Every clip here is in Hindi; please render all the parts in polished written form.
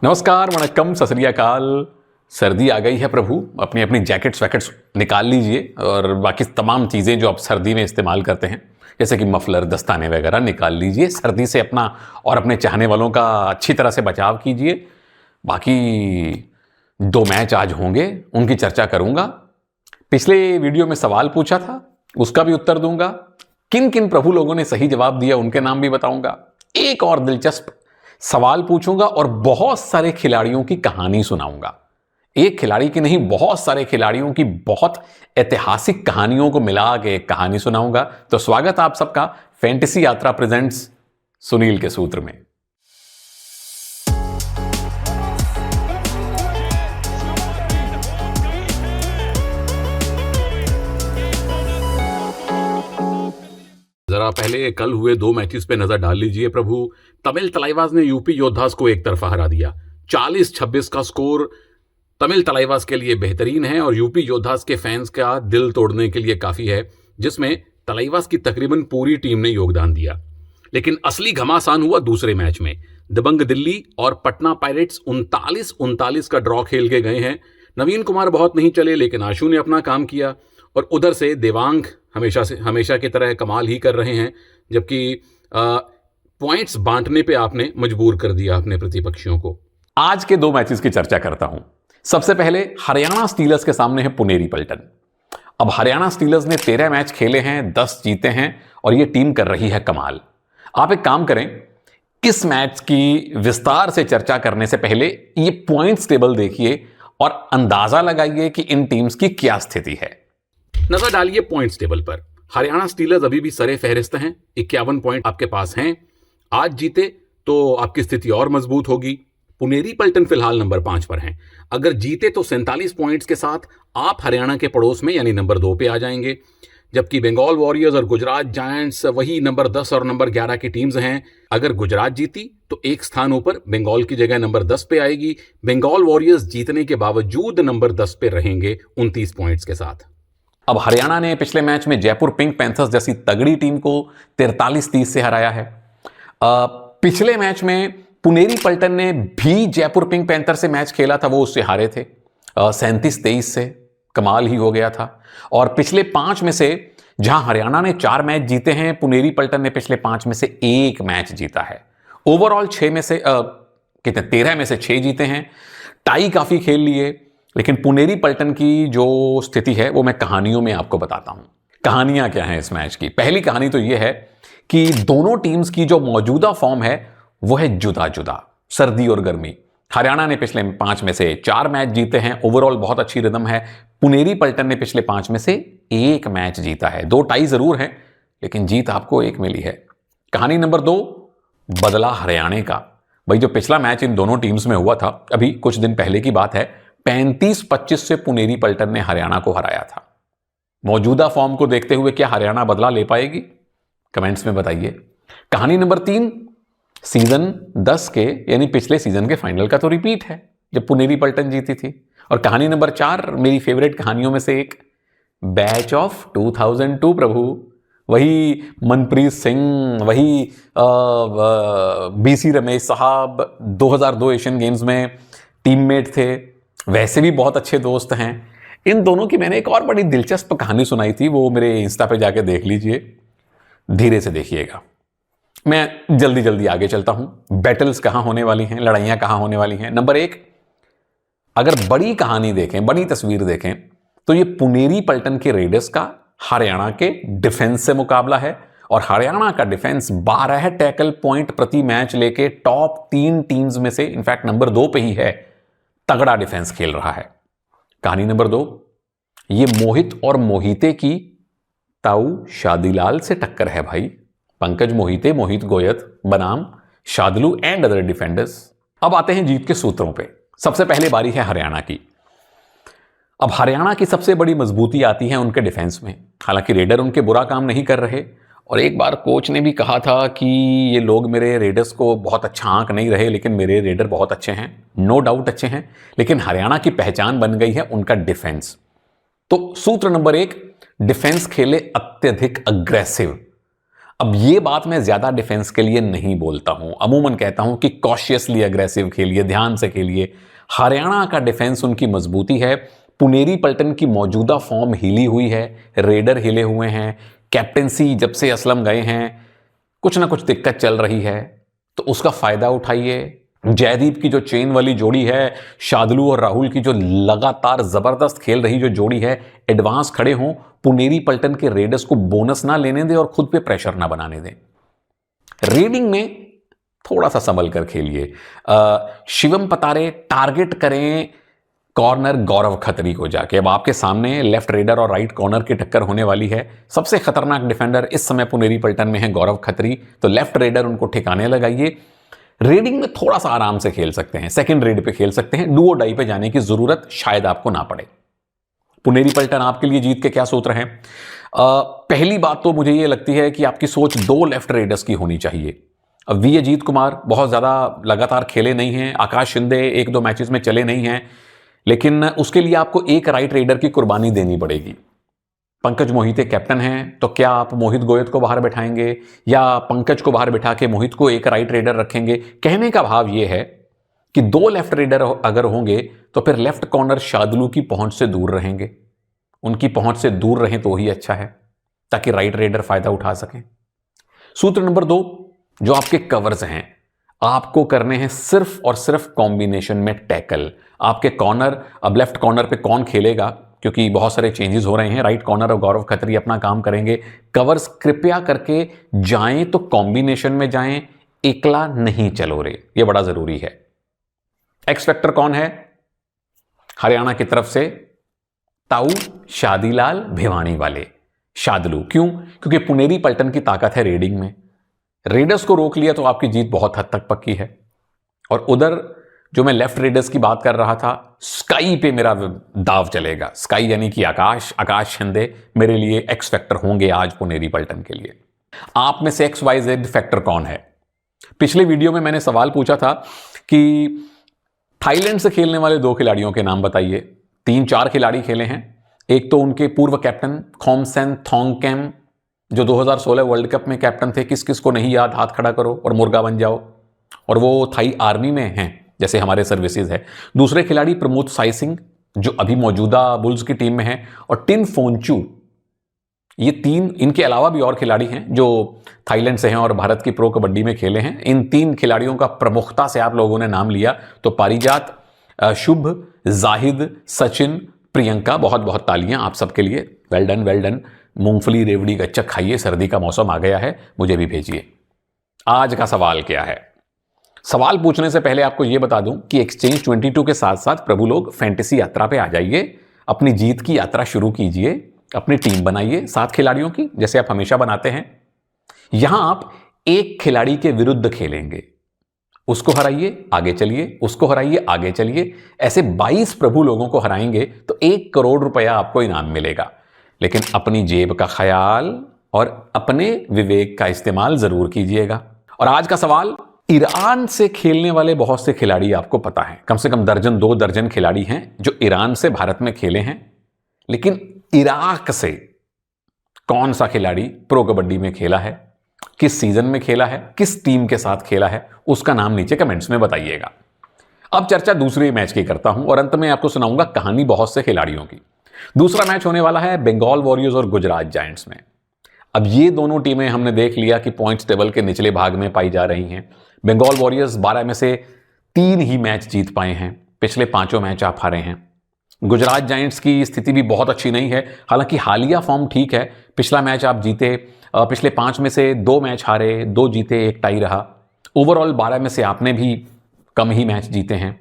नमस्कार, वणक्कम, सत श्री अकाल। सर्दी आ गई है प्रभु, अपनी अपनी जैकेट्स वैकेट्स निकाल लीजिए और बाकी तमाम चीज़ें जो आप सर्दी में इस्तेमाल करते हैं जैसे कि मफलर, दस्ताने वगैरह निकाल लीजिए। सर्दी से अपना और अपने चाहने वालों का अच्छी तरह से बचाव कीजिए। बाकी 2 मैच आज होंगे, उनकी चर्चा करूंगा। पिछले वीडियो में सवाल पूछा था, उसका भी उत्तर दूंगा। किन किन प्रभु लोगों ने सही जवाब दिया उनके नाम भी बताऊंगा। एक और दिलचस्प सवाल पूछूंगा और बहुत सारे खिलाड़ियों की कहानी सुनाऊंगा। एक खिलाड़ी की नहीं, बहुत सारे खिलाड़ियों की बहुत ऐतिहासिक कहानियों को मिला के एक कहानी सुनाऊंगा। तो स्वागत आप सबका फैंटेसी यात्रा प्रेजेंट्स सुनील के सूत्र में। जरा पहले कल हुए 2 मैचेस पे नजर डाल लीजिए प्रभु। तमिल तलाईवास ने यूपी योद्धास को एक तरफा हरा दिया। 40-26 का स्कोर तमिल तलाईवास के लिए बेहतरीन है और यूपी योद्धास के फैंस का दिल तोड़ने के लिए काफी है, जिसमें तलाईवास की तकरीबन पूरी टीम ने योगदान दिया। लेकिन असली घमासान हुआ दूसरे मैच में। दबंग दिल्ली और पटना पायरेट्स 39-39 का ड्रॉ खेल के गए हैं। नवीन कुमार बहुत नहीं चले, लेकिन आशु ने अपना काम किया और उधर से देवांग हमेशा की तरह कमाल ही कर रहे हैं, जबकि पॉइंट्स बांटने पे आपने मजबूर कर दिया अपने प्रतिपक्षियों को। आज के 2 मैचेस की चर्चा करता हूं। सबसे पहले हरियाणा स्टीलर्स के सामने है पुनेरी पल्टन। अब हरियाणा स्टीलर्स ने 13 मैच खेले हैं, 10 जीते हैं और यह टीम कर रही है कमाल। आप एक काम करें, इस मैच की विस्तार से चर्चा करने से पहले ये पॉइंट्स टेबल देखिए और अंदाजा लगाइए कि इन टीम्स की क्या स्थिति है। नजर डालिए पॉइंट्स टेबल पर। हरियाणा स्टीलर्स अभी भी सरे फहरिस्त हैं, 51 पॉइंट आपके पास हैं। आज जीते तो आपकी स्थिति और मजबूत होगी। पुनेरी पल्टन फिलहाल नंबर 5 पर हैं। अगर जीते तो 47 पॉइंट्स के साथ आप हरियाणा के पड़ोस में यानी नंबर 2 पे आ जाएंगे, जबकि बंगाल वॉरियर्स और गुजरात जायंट्स वही नंबर 10 और नंबर 11 की टीम्स हैं। अगर गुजरात जीती तो एक स्थान ऊपर बंगाल की जगह नंबर 10 पे आएगी। बंगाल वॉरियर्स जीतने के बावजूद नंबर 10 पे रहेंगे 29 पॉइंट्स के साथ। अब हरियाणा ने पिछले मैच में जयपुर पिंक पैंथर्स जैसी तगड़ी टीम को 43-30 से हराया है। पिछले मैच में पुनेरी पल्टन ने भी जयपुर पिंक पैंथर से मैच खेला था, वो उससे हारे थे 37-23 से। कमाल ही हो गया था। और पिछले 5 में से जहां हरियाणा ने 4 मैच जीते हैं, पुनेरी पल्टन ने पिछले 5 में से 1 मैच जीता है। ओवरऑल 13 में से 6 जीते हैं। टाई काफी खेल लिए, लेकिन पुनेरी पल्टन की जो स्थिति है वो मैं कहानियों में आपको बताता हूं। कहानियां क्या हैं इस मैच की? पहली कहानी तो यह है कि दोनों टीम्स की जो मौजूदा फॉर्म है वो है जुदा जुदा, सर्दी और गर्मी। हरियाणा ने पिछले 5 में से 4 मैच जीते हैं, ओवरऑल बहुत अच्छी रिदम है। पुनेरी पल्टन ने पिछले 5 में से 1 मैच जीता है। 2 टाई जरूर हैं, लेकिन जीत आपको 1 मिली है। कहानी नंबर 2, बदला हरियाणा का। भाई, जो पिछला मैच इन दोनों टीम्स में हुआ था, अभी कुछ दिन पहले की बात है, 35-25 से पुनेरी पल्टन ने हरियाणा को हराया था। मौजूदा फॉर्म को देखते हुए क्या हरियाणा बदला ले पाएगी? कमेंट्स में बताइए। कहानी नंबर 3, सीजन 10 के यानी पिछले सीजन के फाइनल का तो रिपीट है, जब पुनेरी पल्टन जीती थी। और कहानी नंबर 4, मेरी फेवरेट कहानियों में से एक, बैच ऑफ 2002 प्रभु। वही मनप्रीत सिंह, वही बीसी रमेश साहब 2002 एशियन गेम्स में टीममेट थे, वैसे भी बहुत अच्छे दोस्त हैं। इन दोनों की मैंने एक और बड़ी दिलचस्प कहानी सुनाई थी, वो मेरे इंस्टा पे जाके देख लीजिए, धीरे से देखिएगा। मैं जल्दी जल्दी आगे चलता हूं। बैटल्स कहां होने वाली हैं, लड़ाइयां कहां होने वाली हैं। नंबर 1, अगर बड़ी कहानी देखें, बड़ी तस्वीर देखें, तो ये पुनेरी पल्टन के रेडर्स का हरियाणा के डिफेंस से मुकाबला है। और हरियाणा का डिफेंस 12 टैकल पॉइंट प्रति मैच लेके टॉप 3 टीम्स में से इनफैक्ट नंबर 2 पे ही है। तगड़ा डिफेंस खेल रहा है। कहानी नंबर 2, ये मोहित और मोहिते की ताऊ शादीलाल से टक्कर है भाई। पंकज मोहिते, मोहित गोयत बनाम शादलू एंड अदर डिफेंडर्स। अब आते हैं जीत के सूत्रों पे। सबसे पहले बारी है हरियाणा की। अब हरियाणा की सबसे बड़ी मजबूती आती है उनके डिफेंस में। हालांकि रेडर उनके बुरा काम नहीं कर रहे, और एक बार कोच ने भी कहा था कि ये लोग मेरे रेडर्स को बहुत अच्छा आंक नहीं रहे, लेकिन मेरे रेडर बहुत अच्छे हैं। नो डाउट अच्छे हैं, लेकिन हरियाणा की पहचान बन गई है उनका डिफेंस। तो सूत्र नंबर 1, डिफेंस खेले अत्यधिक अग्रेसिव। अब ये बात मैं ज्यादा डिफेंस के लिए नहीं बोलता हूं, अमूमन कहता हूं कि कॉशियसली अग्रेसिव खेलिए, ध्यान से खेलिए। हरियाणा का डिफेंस उनकी मजबूती है। पुनेरी पलटन की मौजूदा फॉर्म हिली हुई है, रेडर हिले हुए हैं, कैप्टेंसी जब से असलम गए हैं कुछ ना कुछ दिक्कत चल रही है, तो उसका फायदा उठाइए। जयदीप की जो चेन वाली जोड़ी है, शार्दुल और राहुल की जो लगातार जबरदस्त खेल रही जो जोड़ी है, एडवांस खड़े हों, पुनेरी पलटन के रेडर्स को बोनस ना लेने दें और खुद पे प्रेशर ना बनाने दें। रीडिंग में थोड़ा सा संभल कर खेलिए। शिवम पतारे टारगेट करें कॉर्नर गौरव खत्री को जाके। अब आपके सामने लेफ्ट रेडर और राइट कॉर्नर की टक्कर होने वाली है। सबसे खतरनाक डिफेंडर इस समय पुनेरी पलटन में है गौरव खत्री, तो लेफ्ट रेडर उनको ठिकाने लगाइए। रेडिंग में थोड़ा सा आराम से खेल सकते हैं, सेकंड रेड पे खेल सकते हैं, डुओ डाई पे जाने की जरूरत शायद आपको ना पड़े। पुनेरी पलटन आपके लिए जीत के क्या सूत्र हैं? पहली बात तो मुझे ये लगती है कि आपकी सोच दो लेफ्ट रेडर्स की होनी चाहिए। अब वी अजीत कुमार बहुत ज्यादा लगातार खेले नहीं हैं, आकाश शिंदे एक दो मैचेस में चले नहीं हैं, लेकिन उसके लिए आपको एक राइट रेडर की कुर्बानी देनी पड़ेगी। पंकज मोहिते कैप्टन हैं, तो क्या आप मोहित गोयत को बाहर बैठाएंगे या पंकज को बाहर बिठा के मोहित को एक राइट रेडर रखेंगे? कहने का भाव यह है कि दो लेफ्ट रेडर अगर होंगे तो फिर लेफ्ट कॉर्नर शार्दुल की पहुंच से दूर रहेंगे। उनकी पहुंच से दूर रहें तो ही अच्छा है, ताकि राइट रेडर फायदा उठा सकें। सूत्र नंबर 2, जो आपके कवर्स हैं, आपको करने हैं सिर्फ और सिर्फ कॉम्बिनेशन में टैकल। आपके कॉर्नर, अब लेफ्ट कॉर्नर पे कौन खेलेगा, क्योंकि बहुत सारे चेंजेस हो रहे हैं। राइट कॉर्नर और गौरव खत्री अपना काम करेंगे। कवर्स कृपया करके जाएं तो कॉम्बिनेशन में जाएं, एकला नहीं चलो रे, ये बड़ा जरूरी है। एक्स फैक्टर कौन है? हरियाणा की तरफ से ताऊ शादीलाल भिवानी वाले शार्दुल। क्यों? क्योंकि पुनेरी पलटन की ताकत है रेडिंग में। रेडर्स को रोक लिया तो आपकी जीत बहुत हद तक पक्की है। और उधर जो मैं लेफ्ट रेडर्स की बात कर रहा था, स्काई पे मेरा दाव चलेगा। स्काई यानी कि आकाश शिंदे मेरे लिए एक्स फैक्टर होंगे आज पुनेरी पलटन के लिए। आप में से XYZ फैक्टर कौन है? पिछले वीडियो में मैंने सवाल पूछा था कि थाईलैंड से खेलने वाले 2 खिलाड़ियों के नाम बताइए। 3-4 खिलाड़ी खेले हैं। एक तो उनके पूर्व कैप्टन खोमसेन थोंगकेम, जो 2016 वर्ल्ड कप में कैप्टन थे। किस किस को नहीं याद? हाथ खड़ा करो और मुर्गा बन जाओ। और वो थाई आर्मी में हैं, जैसे हमारे सर्विसेज है। दूसरे खिलाड़ी प्रमोद साई सिंह, जो अभी मौजूदा बुल्स की टीम में है, और टिन फोंचू। ये 3, इनके अलावा भी और खिलाड़ी हैं जो थाईलैंड से हैं और भारत की प्रो कबड्डी में खेले हैं। इन 3 खिलाड़ियों का प्रमुखता से आप लोगों ने नाम लिया, तो पारिजात, शुभ, जाहिद, सचिन, प्रियंका, बहुत बहुत तालियां आप सबके लिए। Well done, well done. मूंगफली रेवड़ी गच्चक खाइए, सर्दी का मौसम आ गया है, मुझे भी भेजिए। आज का सवाल क्या है? सवाल पूछने से पहले आपको यह बता दूं कि एक्सचेंज 22 के साथ साथ प्रभु लोग फैंटेसी यात्रा पे आ जाइए, अपनी जीत की यात्रा शुरू कीजिए, अपनी टीम बनाइए 7 खिलाड़ियों की, जैसे आप हमेशा बनाते हैं। यहां आप एक खिलाड़ी के विरुद्ध खेलेंगे, उसको हराइए आगे चलिए, उसको हराइए आगे चलिए। ऐसे 22 प्रभु लोगों को हराएंगे तो 1 करोड़ रुपया आपको इनाम मिलेगा। लेकिन अपनी जेब का ख्याल और अपने विवेक का इस्तेमाल जरूर कीजिएगा। और आज का सवाल, ईरान से खेलने वाले बहुत से खिलाड़ी आपको पता है, कम से कम 2 दर्जन खिलाड़ी हैं जो ईरान से भारत में खेले हैं। लेकिन इराक से कौन सा खिलाड़ी प्रो कबड्डी में खेला है, किस सीजन में खेला है, किस टीम के साथ खेला है, उसका नाम नीचे कमेंट्स में बताइएगा। अब चर्चा दूसरे मैच की करता हूं और अंत में आपको सुनाऊंगा कहानी बहुत से खिलाड़ियों की। दूसरा मैच होने वाला है बंगाल वॉरियर्स और गुजरात जायंट्स में। अब ये दोनों टीमें हमने देख लिया कि पॉइंट्स टेबल के निचले भाग में पाई जा रही हैं। बंगाल वॉरियर्स 12 में से 3 ही मैच जीत पाए हैं, पिछले 5 मैच आप हारे हैं। गुजरात जायंट्स की स्थिति भी बहुत अच्छी नहीं है, हालांकि हालिया फॉर्म ठीक है। पिछला मैच आप जीते, पिछले 5 में से 2 मैच हारे, 2 जीते, 1 टाई रहा। ओवरऑल 12 में से आपने भी कम ही मैच जीते हैं।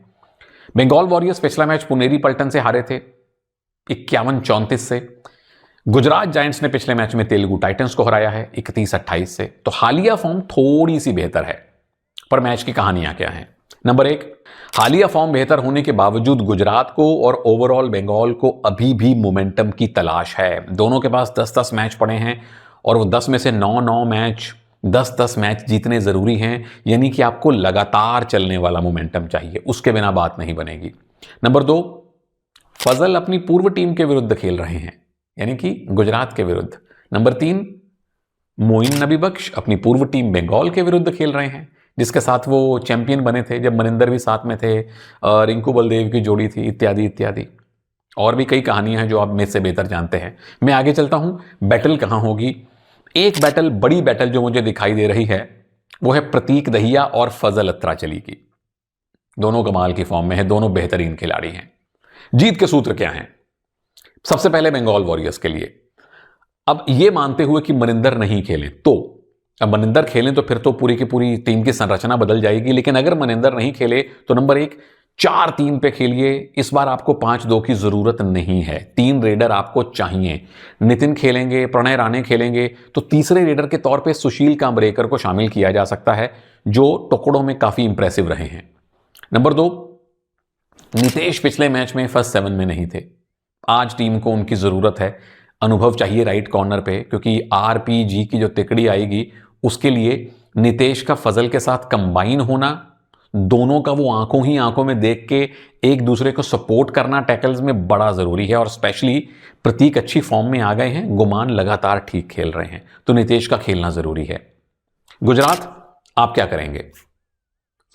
बंगाल वॉरियर्स पिछला मैच पुनेरी पलटन से हारे थे 51-34 से। गुजरात जायंट्स ने पिछले मैच में तेलुगु टाइटंस को हराया है 31-28 से। तो हालिया फॉर्म थोड़ी सी बेहतर है, पर मैच की कहानियां क्या हैं? नंबर 1, हालिया फॉर्म बेहतर होने के बावजूद गुजरात को और ओवरऑल बंगाल को अभी भी मोमेंटम की तलाश है। दोनों के पास 10-10 मैच पड़े हैं और वो 10 में से 9-9 मैच, 10-10 मैच जीतने जरूरी हैं। यानी कि आपको लगातार चलने वाला मोमेंटम चाहिए, उसके बिना बात नहीं बनेगी। नंबर 2, फजल अपनी पूर्व टीम के विरुद्ध खेल रहे हैं, यानी कि गुजरात के विरुद्ध। नंबर 3, मोइन नबी बख्श अपनी पूर्व टीम बंगाल के विरुद्ध खेल रहे हैं, जिसके साथ वो चैंपियन बने थे जब मनिंदर भी साथ में थे, रिंकू बलदेव की जोड़ी थी, इत्यादि इत्यादि। और भी कई कहानियां हैं जो आप मेरे से बेहतर जानते हैं। मैं आगे चलता हूं। बैटल कहां होगी? एक बैटल, बड़ी बैटल जो मुझे दिखाई दे रही है वो है प्रतीक दहिया और फजल अत्राचली की। दोनों कमाल की फॉर्म में है, दोनों बेहतरीन खिलाड़ी हैं। जीत के सूत्र क्या हैं? सबसे पहले बंगाल वॉरियर्स के लिए, अब यह मानते हुए कि मनिंदर नहीं खेलें, तो अब मनिंदर खेलें तो फिर तो पूरी की पूरी टीम की संरचना बदल जाएगी। लेकिन अगर मनिंदर नहीं खेले तो नंबर एक, 4-3 पे खेलिए। इस बार आपको 5-2 की जरूरत नहीं है, 3 रेडर आपको चाहिए। नितिन खेलेंगे, प्रणय राणे खेलेंगे, तो तीसरे रेडर के तौर पे सुशील कांबरेकर को शामिल किया जा सकता है, जो टुकड़ों में काफी इंप्रेसिव रहे हैं। नंबर 2, नितेश पिछले मैच में फर्स्ट 7 में नहीं थे। आज टीम को उनकी जरूरत है, अनुभव चाहिए राइट कॉर्नर पे, क्योंकि आरपीजी की जो तिकड़ी आएगी उसके लिए नितेश का फजल के साथ कंबाइन होना, दोनों का वो आंखों ही आंखों में देख के एक दूसरे को सपोर्ट करना टैकल्स में बड़ा जरूरी है। और स्पेशली प्रतीक अच्छी फॉर्म में आ गए हैं, गुमान लगातार ठीक खेल रहे हैं, तो नितेश का खेलना जरूरी है। गुजरात, आप क्या करेंगे?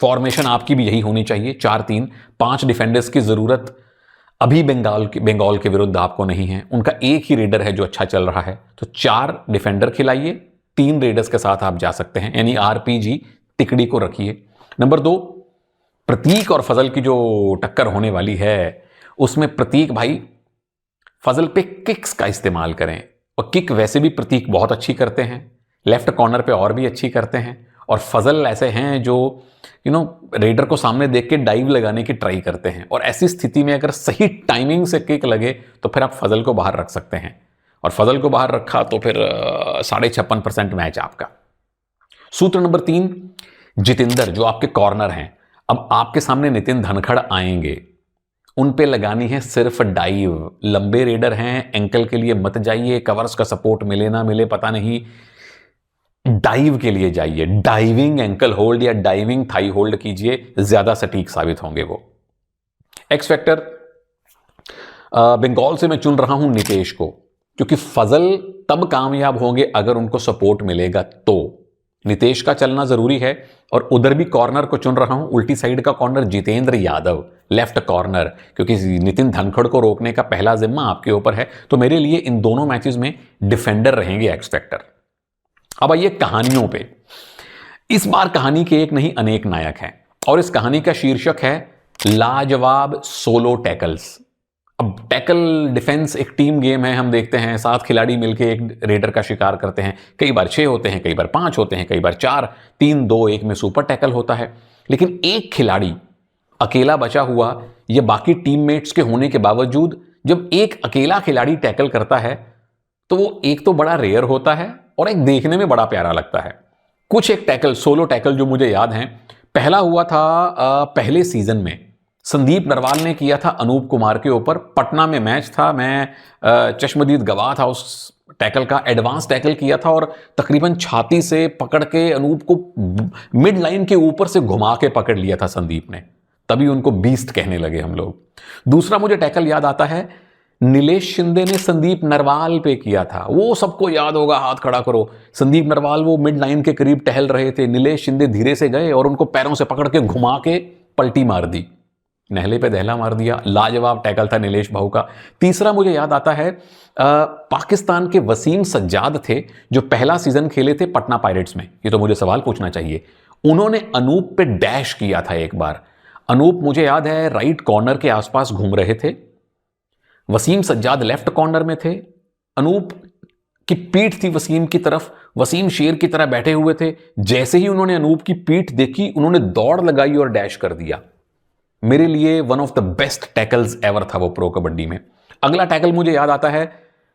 फॉर्मेशन आपकी भी यही होनी चाहिए, 4-3, 5 डिफेंडर्स की जरूरत अभी बंगाल के विरुद्ध आपको नहीं है। उनका एक ही रेडर है जो अच्छा चल रहा है, तो 4 डिफेंडर खिलाइए, 3 रेडर्स के साथ आप जा सकते हैं, यानी आरपीजी तिकड़ी को रखिए। नंबर 2, प्रतीक और फजल की जो टक्कर होने वाली है उसमें प्रतीक भाई फजल पे किक्स का इस्तेमाल करें, और किक वैसे भी प्रतीक बहुत अच्छी करते हैं, लेफ्ट कॉर्नर पे और भी अच्छी करते हैं। और फजल ऐसे हैं जो रेडर को सामने देख के डाइव लगाने की ट्राई करते हैं, और ऐसी स्थिति में अगर सही टाइमिंग से किक लगे तो फिर आप फजल को बाहर रख सकते हैं, और फजल को बाहर रखा तो फिर 56.5% मैच आपका। सूत्र नंबर 3, जितेंद्र जो आपके कॉर्नर हैं, अब आपके सामने नितिन धनखड़ आएंगे, उन पे लगानी है सिर्फ डाइव। लंबे रेडर हैं, एंकल के लिए मत जाइए, कवर्स का सपोर्ट मिले ना मिले पता नहीं, डाइव के लिए जाइए। डाइविंग एंकल होल्ड या डाइविंग थाई होल्ड कीजिए, ज्यादा सटीक साबित होंगे वो। एक्स फैक्टर, बंगाल से मैं चुन रहा हूं नितेश को, क्योंकि फजल तब कामयाब होंगे अगर उनको सपोर्ट मिलेगा, तो नितेश का चलना जरूरी है। और उधर भी कॉर्नर को चुन रहा हूं, उल्टी साइड का corner Jitendra Yadav, left corner, क्योंकि नितिन धनखड़ को रोकने का पहला जिम्मा आपके ऊपर है। तो मेरे लिए इन दोनों मैचेस में डिफेंडर रहेंगे एक्स फैक्टर। अब आइए कहानियों पे। इस बार कहानी के एक नहीं अनेक नायक हैं, और इस कहानी का शीर्षक है लाजवाब सोलो टैकल्स। अब टैकल डिफेंस एक टीम गेम है, हम देखते हैं 7 खिलाड़ी मिलकर एक रेडर का शिकार करते हैं, कई बार 6 होते हैं, कई बार 5 होते हैं, कई बार 4, 3, 2, 1 में सुपर टैकल होता है। लेकिन एक खिलाड़ी अकेला बचा हुआ, या बाकी टीममेट्स के होने के बावजूद जब एक अकेला खिलाड़ी टैकल करता है तो वो एक तो बड़ा रेयर होता है और एक देखने में बड़ा प्यारा लगता है। कुछ एक टैकल, सोलो टैकल जो मुझे याद हैं, पहला हुआ था पहले सीजन में, संदीप नरवाल ने किया था अनूप कुमार के ऊपर। पटना में मैच था, मैं चश्मदीद गवाह था उस टैकल का, एडवांस टैकल किया था और तकरीबन छाती से पकड़ के अनूप को मिड लाइन के ऊपर से घुमा के पकड़ लिया था संदीप ने, तभी उनको बीस्ट कहने लगे हम लोग। दूसरा मुझे टैकल याद आता है, नीलेश शिंदे ने संदीप नरवाल पे किया था, वो सबको याद होगा, हाथ खड़ा करो। संदीप नरवाल वो मिड लाइन के करीब टहल रहे थे, नीलेश शिंदे धीरे से गए और उनको पैरों से पकड़ के घुमा के पलटी मार दी, नहले पे दहला मार दिया। लाजवाब टैकल था नीलेश भाऊ का। तीसरा मुझे याद आता है, पाकिस्तान के वसीम सज्जाद थे जो पहला सीजन खेले थे पटना पायरेट्स में, ये तो मुझे सवाल पूछना चाहिए। उन्होंने अनूप पे डैश किया था एक बार। अनूप मुझे याद है राइट कॉर्नर के आसपास घूम रहे थे, वसीम सज्जाद लेफ्ट कॉर्नर में थे, अनूप की पीठ थी वसीम की तरफ, वसीम शेर की तरह बैठे हुए थे। जैसे ही उन्होंने अनूप की पीठ देखी, उन्होंने दौड़ लगाई और डैश कर दिया। मेरे लिए one of the best tackles ever था वो प्रो कबड्डी में। अगला टैकल मुझे याद आता है,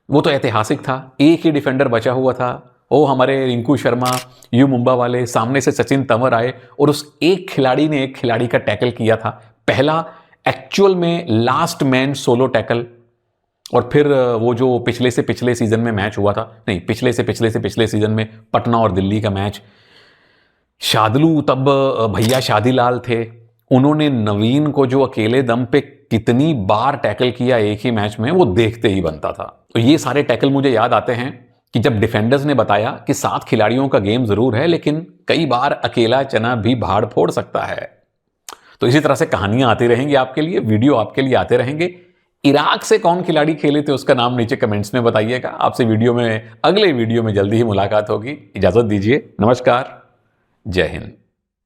वो तो ऐतिहासिक था, एक ही डिफेंडर बचा हुआ था, वो हमारे रिंकू शर्मा, यू मुंबा वाले, सामने से सचिन तंवर आए और उस एक खिलाड़ी ने एक खिलाड़ी का टैकल किया था, पहला एक्चुअल में लास्ट मैन सोलो टैकल। और फिर वो जो पिछले से पिछले सीजन में मैच हुआ था, नहीं पिछले से पिछले सीजन में पटना और दिल्ली का मैच, शादलू तब भैया शादीलाल थे, उन्होंने नवीन को जो अकेले दम पे कितनी बार टैकल किया एक ही मैच में, वो देखते ही बनता था। तो ये सारे टैकल मुझे याद आते हैं कि जब डिफेंडर्स ने बताया कि 7 खिलाड़ियों का गेम जरूर है, लेकिन कई बार अकेला चना भी भाड़ फोड़ सकता है। तो इसी तरह से कहानियां आती रहेंगी आपके लिए, वीडियो आपके लिए आते रहेंगे। इराक से कौन खिलाड़ी खेले थे उसका नाम नीचे कमेंट्स में बताइएगा। आपसे अगले वीडियो में जल्दी ही मुलाकात होगी। इजाजत दीजिए, नमस्कार, जय हिंद।